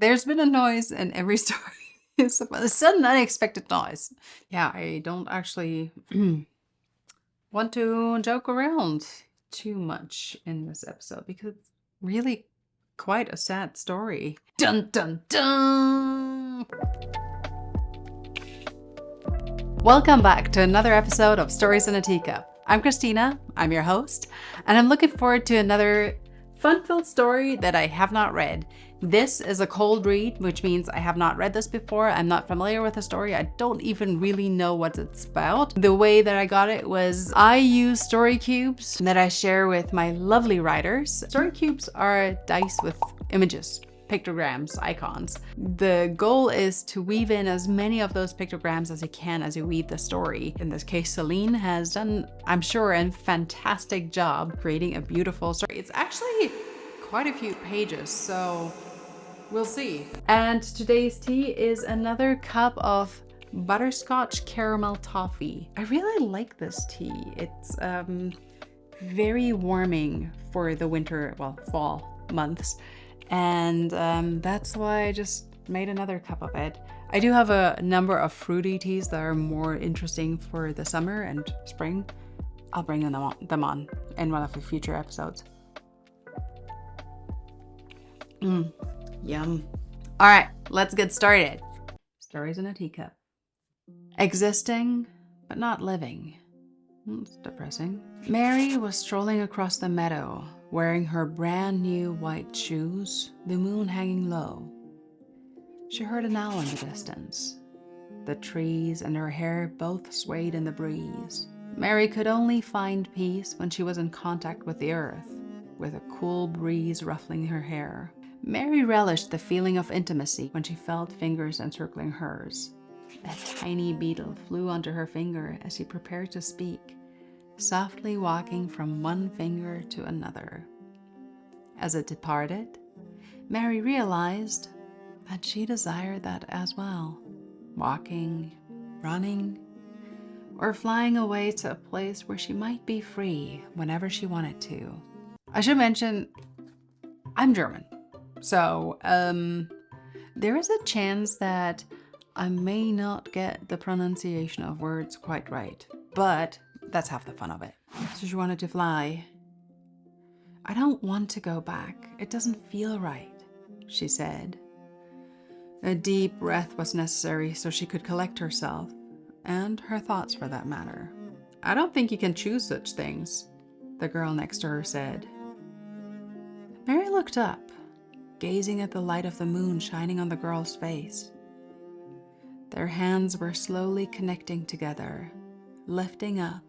There's been a noise in every story. It's a sudden unexpected noise. Yeah, I don't actually want to joke around too much in this episode because it's really quite a sad story. Dun dun dun! Welcome back to another episode of Stories in a Teacup. I'm Christina, I'm your host, and I'm looking forward to another fun-filled story that I have not read. This is a cold read, which means I have not read this before. I'm not familiar with the story. I don't even really know what it's about. The way that I got it was I use story cubes that I share with my lovely writers. Story cubes are dice with images, pictograms, icons. The goal is to weave in as many of those pictograms as you can as you weave the story. In this case, Celine has done, I'm sure, a fantastic job creating a beautiful story. It's actually quite a few pages, so we'll see. And today's tea is another cup of Butterscotch Caramel Toffee. I really like this tea. It's very warming for the winter, well, fall months. And that's why I just made another cup of it. I do have a number of fruity teas that are more interesting for the summer and spring. I'll bring them on in one of the future episodes. Yum. All right, let's get started. Stories in a teacup. Existing, but not living. It's depressing. Mary was strolling across the meadow, wearing her brand new white shoes, the moon hanging low. She heard an owl in the distance. The trees and her hair both swayed in the breeze. Mary could only find peace when she was in contact with the earth, with a cool breeze ruffling her hair. Mary relished the feeling of intimacy when she felt fingers encircling hers. A tiny beetle flew onto her finger as she prepared to speak, softly walking from one finger to another. As it departed, Mary realized that she desired that as well, walking, running, or flying away to a place where she might be free whenever she wanted to. I should mention, I'm German. So, there is a chance that I may not get the pronunciation of words quite right, but that's half the fun of it. So she wanted to fly. I don't want to go back. It doesn't feel right, she said. A deep breath was necessary so she could collect herself, and her thoughts for that matter. I don't think you can choose such things, the girl next to her said. Mary looked up, gazing at the light of the moon shining on the girl's face. Their hands were slowly connecting together, lifting up,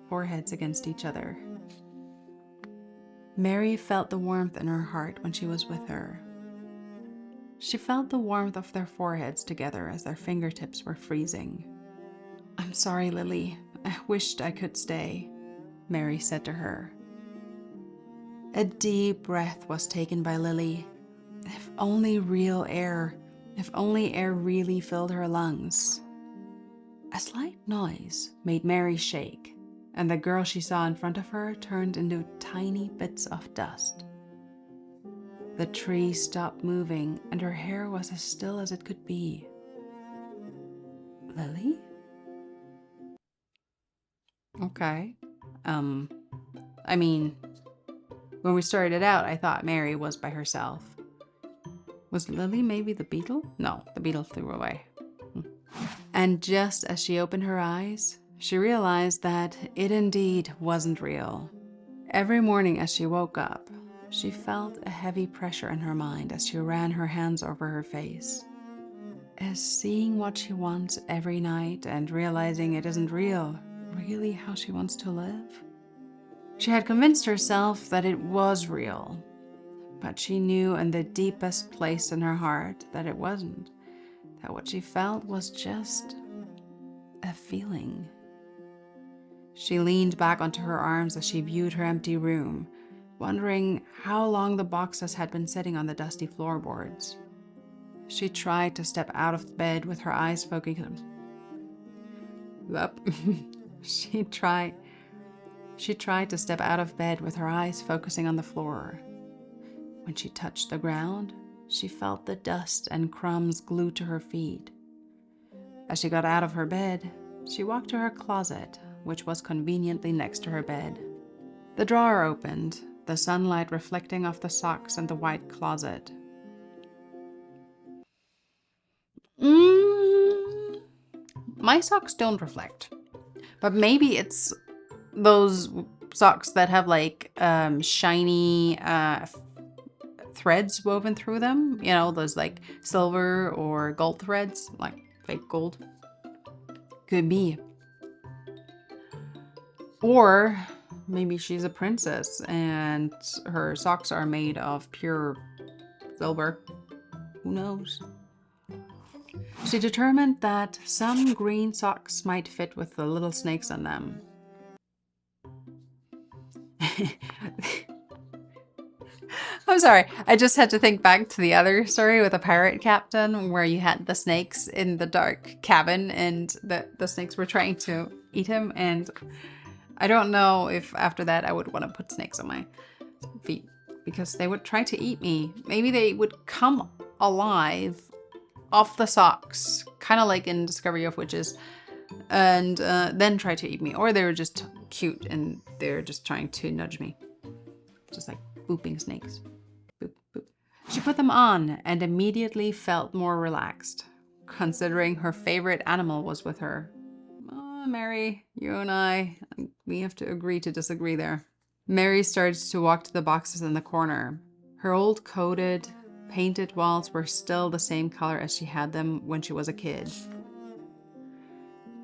foreheads against each other. Mary felt the warmth in her heart when she was with her. She felt the warmth of their foreheads together as their fingertips were freezing. "I'm sorry, Lily. I wished I could stay," Mary said to her. A deep breath was taken by Lily. If only real air, if only air really filled her lungs. A slight noise made Mary shake, and the girl she saw in front of her turned into tiny bits of dust. The tree stopped moving, and her hair was as still as it could be. Lily? Okay. I mean, when we started out, I thought Mary was by herself. Was Lily maybe the beetle? No, the beetle flew away. And just as she opened her eyes, she realized that it indeed wasn't real. Every morning as she woke up, she felt a heavy pressure in her mind as she ran her hands over her face. Is seeing what she wants every night and realizing it isn't real really how she wants to live? She had convinced herself that it was real, but she knew in the deepest place in her heart that it wasn't, that what she felt was just a feeling. She leaned back onto her arms as she viewed her empty room, wondering how long the boxes had been sitting on the dusty floorboards. She tried to step out of bed with her eyes focusing. She tried to step out of bed with her eyes focusing on the floor. When she touched the ground, she felt the dust and crumbs glued to her feet. As she got out of her bed, she walked to her closet, which was conveniently next to her bed. The drawer opened, the sunlight reflecting off the socks and the white closet. My socks don't reflect, but maybe it's those socks that have like shiny threads woven through them. You know, those like silver or gold threads, like fake gold. Could be. Or maybe she's a princess and her socks are made of pure silver. Who knows? She determined that some green socks might fit with the little snakes on them. I'm sorry, I just had to think back to the other story with a pirate captain where you had the snakes in the dark cabin and the snakes were trying to eat him, and I don't know if after that I would want to put snakes on my feet because they would try to eat me. Maybe they would come alive off the socks, kind of like in Discovery of Witches, and then try to eat me. Or they were just cute and they're just trying to nudge me. Just like booping snakes. Boop, boop. She put them on and immediately felt more relaxed, considering her favorite animal was with her. Mary, you and I, we have to agree to disagree there. Mary started to walk to the boxes in the corner. Her old coated, painted walls were still the same color as she had them when she was a kid.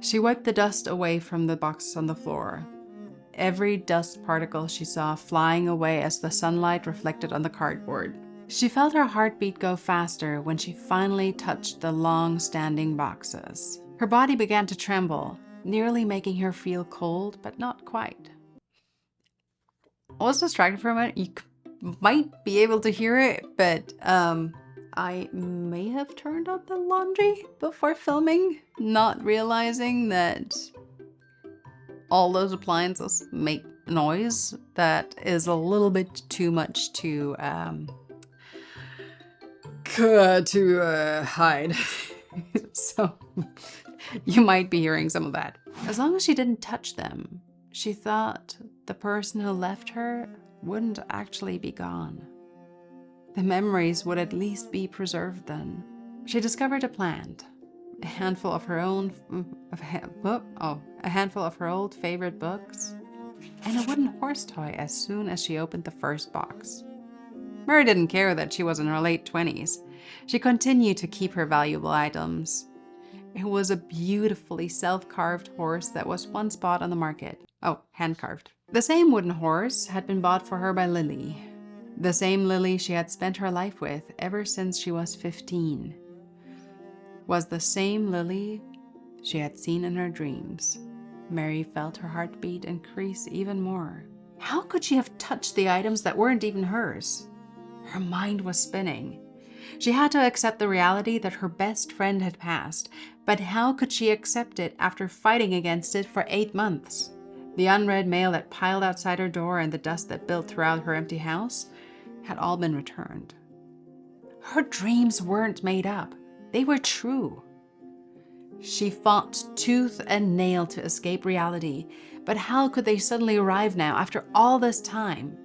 She wiped the dust away from the boxes on the floor. Every dust particle she saw flying away as the sunlight reflected on the cardboard. She felt her heartbeat go faster when she finally touched the long-standing boxes. Her body began to tremble, nearly making her feel cold, but not quite. I was distracted for a minute. You might be able to hear it, but I may have turned on the laundry before filming, not realizing that all those appliances make noise that is a little bit too much to hide. So you might be hearing some of that. As long as she didn't touch them, she thought the person who left her wouldn't actually be gone. The memories would at least be preserved then. She discovered a plant, a handful of her own, a handful of her old favorite books, and a wooden horse toy as soon as she opened the first box. Mary didn't care that she was in her late 20s. She continued to keep her valuable items. It was a beautifully self-carved horse that was once bought on the market. Oh, hand-carved. The same wooden horse had been bought for her by Lily. The same Lily she had spent her life with ever since she was 15. Was the same Lily she had seen in her dreams. Mary felt her heartbeat increase even more. How could she have touched the items that weren't even hers? Her mind was spinning. She had to accept the reality that her best friend had passed, but how could she accept it after fighting against it for 8 months? The unread mail that piled outside her door and the dust that built throughout her empty house had all been returned. Her dreams weren't made up. They were true. She fought tooth and nail to escape reality, but how could they suddenly arrive now after all this time?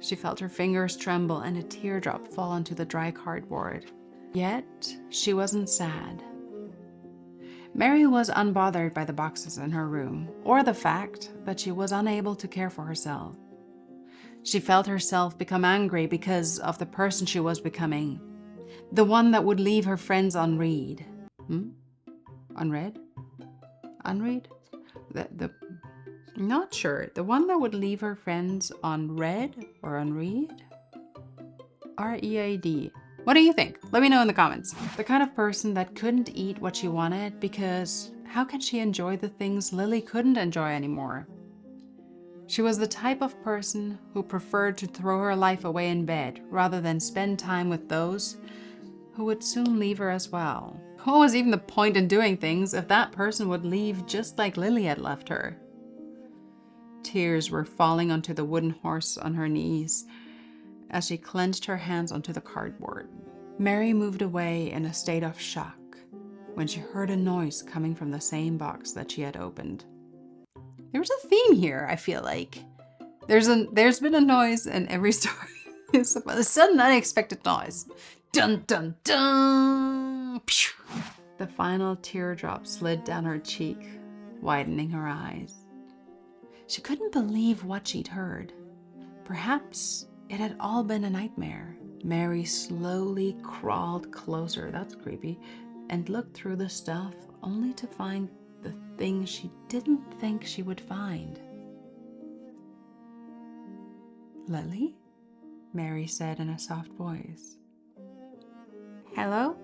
She felt her fingers tremble and a teardrop fall onto the dry cardboard. Yet, she wasn't sad. Mary was unbothered by the boxes in her room, or the fact that she was unable to care for herself. She felt herself become angry because of the person she was becoming. The one that would leave her friends unread. Unread? Unread? Not sure. The one that would leave her friends unread or unread? R-E-A-D. What do you think? Let me know in the comments. The kind of person that couldn't eat what she wanted because how can she enjoy the things Lily couldn't enjoy anymore? She was the type of person who preferred to throw her life away in bed rather than spend time with those who would soon leave her as well. What was even the point in doing things if that person would leave just like Lily had left her? Tears were falling onto the wooden horse on her knees as she clenched her hands onto the cardboard. Mary moved away in a state of shock when she heard a noise coming from the same box that she had opened. There's a theme here, I feel like. There's been a noise in every story. It's a sudden unexpected noise. Dun dun dun! Pew! The final teardrop slid down her cheek, widening her eyes. She couldn't believe what she'd heard. Perhaps it had all been a nightmare. Mary slowly crawled closer, that's creepy, and looked through the stuff only to find the thing she didn't think she would find. "Lily?" Mary said in a soft voice. "Hello?"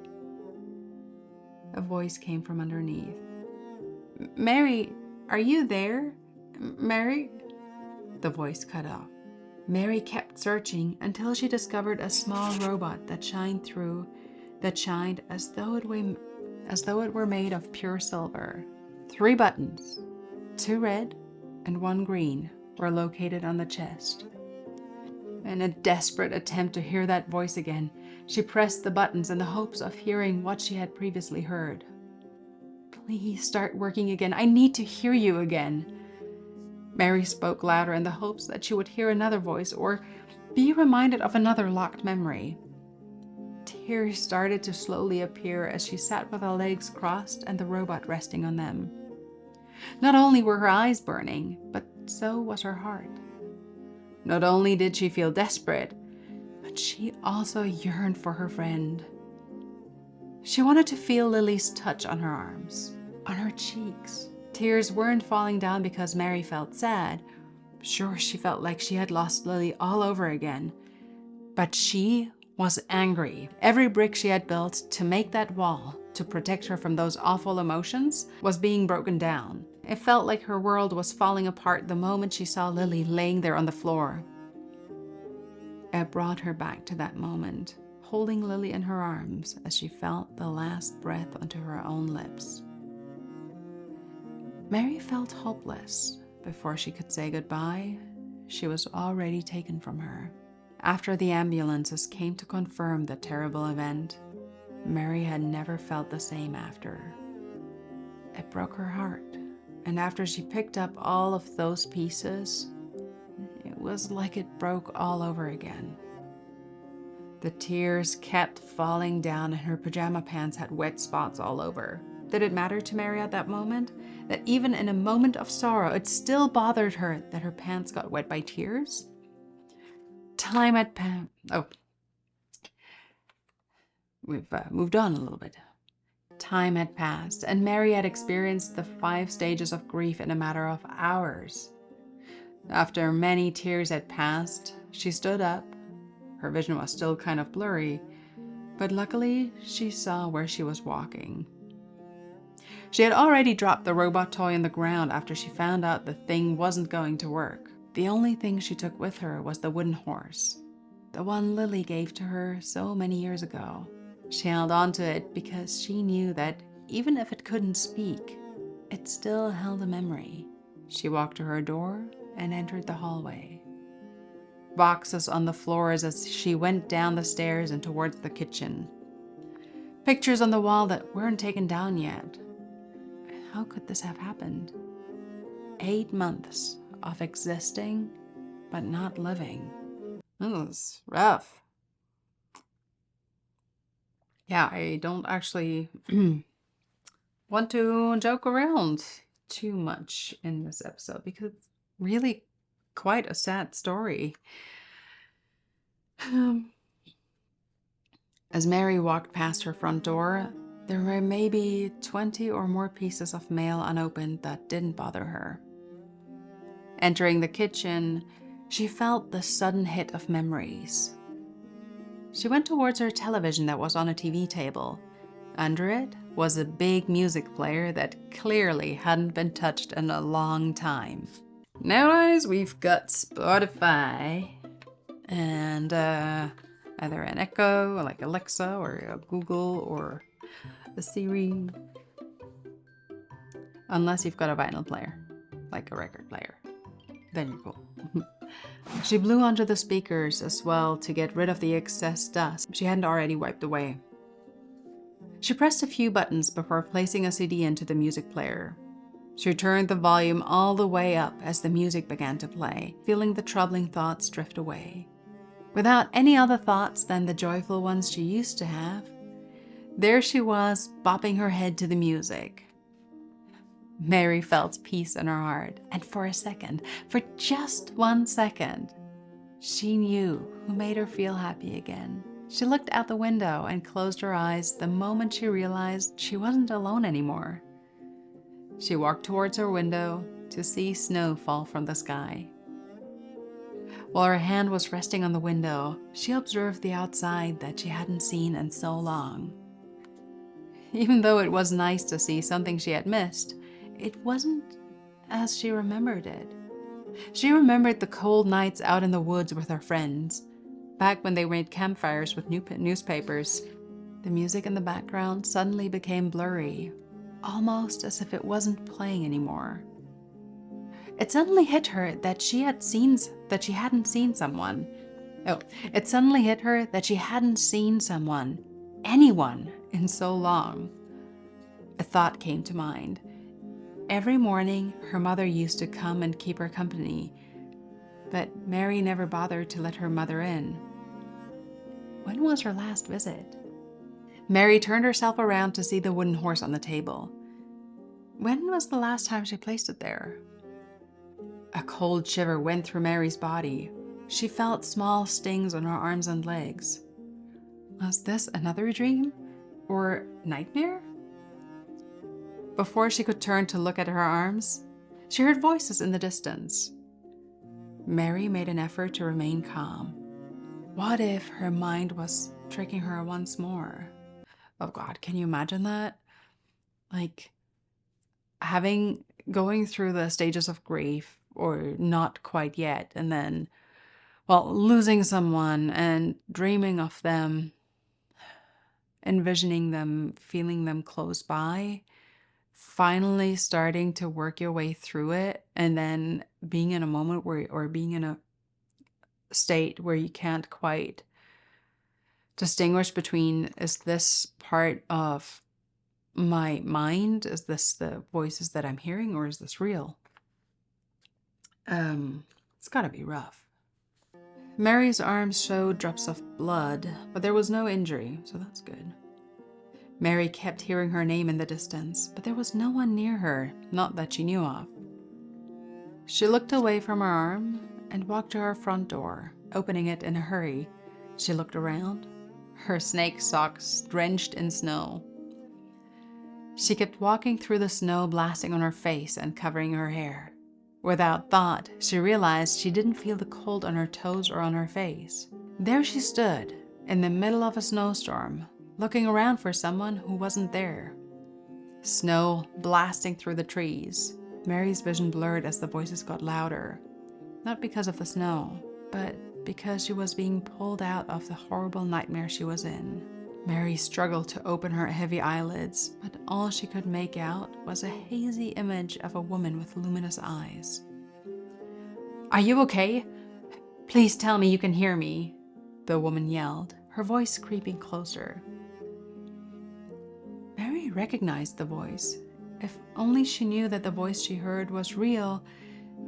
A voice came from underneath. "Mary, are you there? Mary?" The voice cut off. Mary kept searching until she discovered a small robot that shined as though it were made of pure silver. 3 buttons, 2 red and 1 green, were located on the chest. In a desperate attempt to hear that voice again, she pressed the buttons in the hopes of hearing what she had previously heard. "Please start working again. I need to hear you again." Mary spoke louder in the hopes that she would hear another voice or be reminded of another locked memory. Tears started to slowly appear as she sat with her legs crossed and the robot resting on them. Not only were her eyes burning, but so was her heart. Not only did she feel desperate, but she also yearned for her friend. She wanted to feel Lily's touch on her arms, on her cheeks. Tears weren't falling down because Mary felt sad. Sure, she felt like she had lost Lily all over again. But she was angry. Every brick she had built to make that wall, to protect her from those awful emotions, was being broken down. It felt like her world was falling apart the moment she saw Lily laying there on the floor. It brought her back to that moment, holding Lily in her arms as she felt the last breath onto her own lips. Mary felt hopeless. Before she could say goodbye, she was already taken from her. After the ambulances came to confirm the terrible event, Mary had never felt the same after. It broke her heart, and after she picked up all of those pieces, it was like it broke all over again. The tears kept falling down and her pajama pants had wet spots all over. Did it matter to Mary at that moment? That even in a moment of sorrow, it still bothered her that her pants got wet by tears? Time had passed. Oh, we've moved on a little bit. Time had passed, and Mary had experienced the 5 stages of grief in a matter of hours. After many tears had passed, she stood up. Her vision was still kind of blurry, but luckily she saw where she was walking. She had already dropped the robot toy on the ground after she found out the thing wasn't going to work. The only thing she took with her was the wooden horse, the one Lily gave to her so many years ago. She held on to it because she knew that even if it couldn't speak, it still held a memory. She walked to her door and entered the hallway. Boxes on the floors as she went down the stairs and towards the kitchen. Pictures on the wall that weren't taken down yet. How could this have happened? 8 months of existing, but not living. This was rough. Yeah, I don't actually want to joke around too much in this episode because it's really quite a sad story. As Mary walked past her front door, there were maybe 20 or more pieces of mail unopened that didn't bother her. Entering the kitchen, she felt the sudden hit of memories. She went towards her television that was on a TV table. Under it was a big music player that clearly hadn't been touched in a long time. Nowadays, we've got Spotify and either an Echo, like Alexa, or a Google, or a Siri. Unless you've got a vinyl player, like a record player. Then you're cool. She blew onto the speakers as well to get rid of the excess dust she hadn't already wiped away. She pressed a few buttons before placing a CD into the music player. She turned the volume all the way up as the music began to play, feeling the troubling thoughts drift away. Without any other thoughts than the joyful ones she used to have, there she was, bopping her head to the music. Mary felt peace in her heart, and for a second, for just 1 second, she knew who made her feel happy again. She looked out the window and closed her eyes the moment she realized she wasn't alone anymore. She walked towards her window to see snow fall from the sky. While her hand was resting on the window, she observed the outside that she hadn't seen in so long. Even though it was nice to see something she had missed, it wasn't as she remembered it. She remembered the cold nights out in the woods with her friends, back when they made campfires with newspapers. The music in the background suddenly became blurry, almost as if it wasn't playing anymore. It suddenly hit her that she hadn't seen someone. It suddenly hit her that she hadn't seen anyone, in so long. A thought came to mind. Every morning, her mother used to come and keep her company, but Mary never bothered to let her mother in. When was her last visit? Mary turned herself around to see the wooden horse on the table. When was the last time she placed it there? A cold shiver went through Mary's body. She felt small stings on her arms and legs. Was this another dream? Or nightmare? Before she could turn to look at her arms, she heard voices in the distance. Mary made an effort to remain calm. What if her mind was tricking her once more? Oh God, can you imagine that? Like going through the stages of grief, or not quite yet, and then, losing someone and dreaming of them, envisioning them, feeling them close by, finally starting to work your way through it, and then being in a moment or being in a state where you can't quite distinguish between, is this part of my mind? Is this the voices that I'm hearing, or is this real? It's gotta be rough. Mary's arms showed drops of blood, but there was no injury, so that's good. Mary kept hearing her name in the distance, but there was no one near her, not that she knew of. She looked away from her arm and walked to her front door, opening it in a hurry. She looked around, her snake socks drenched in snow. She kept walking through the snow, blasting on her face and covering her hair. Without thought, she realized she didn't feel the cold on her toes or on her face. There she stood, in the middle of a snowstorm, looking around for someone who wasn't there. Snow blasting through the trees. Mary's vision blurred as the voices got louder. Not because of the snow, but because she was being pulled out of the horrible nightmare she was in. Mary struggled to open her heavy eyelids, but all she could make out was a hazy image of a woman with luminous eyes. "Are you okay? Please tell me you can hear me," the woman yelled, her voice creeping closer. Mary recognized the voice. If only she knew that the voice she heard was real,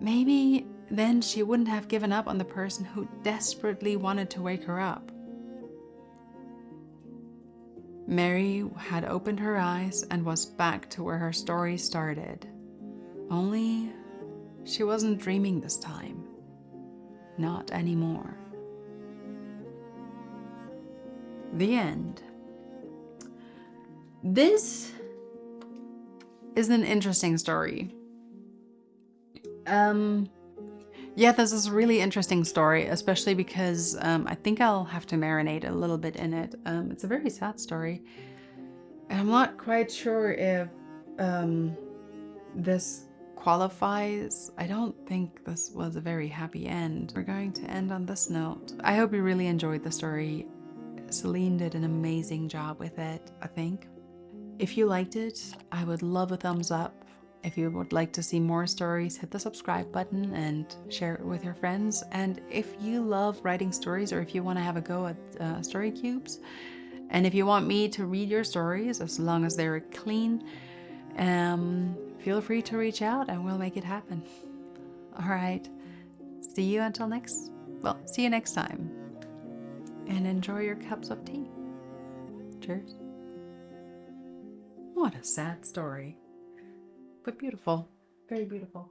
maybe then she wouldn't have given up on the person who desperately wanted to wake her up. Mary had opened her eyes and was back to where her story started. Only she wasn't dreaming this time. Not anymore. The end. This is an interesting story. This is a really interesting story, especially because I think I'll have to marinate a little bit in it. It's a very sad story. And I'm not quite sure if this qualifies. I don't think this was a very happy end. We're going to end on this note. I hope you really enjoyed the story. Celine did an amazing job with it, I think. If you liked it, I would love a thumbs up. If you would like to see more stories, hit the subscribe button and share it with your friends. And if you love writing stories, or if you want to have a go at story cubes, and if you want me to read your stories, as long as they're clean, feel free to reach out and we'll make it happen. All right. See you next time. And enjoy your cups of tea. Cheers. What a sad story. But beautiful. Very beautiful.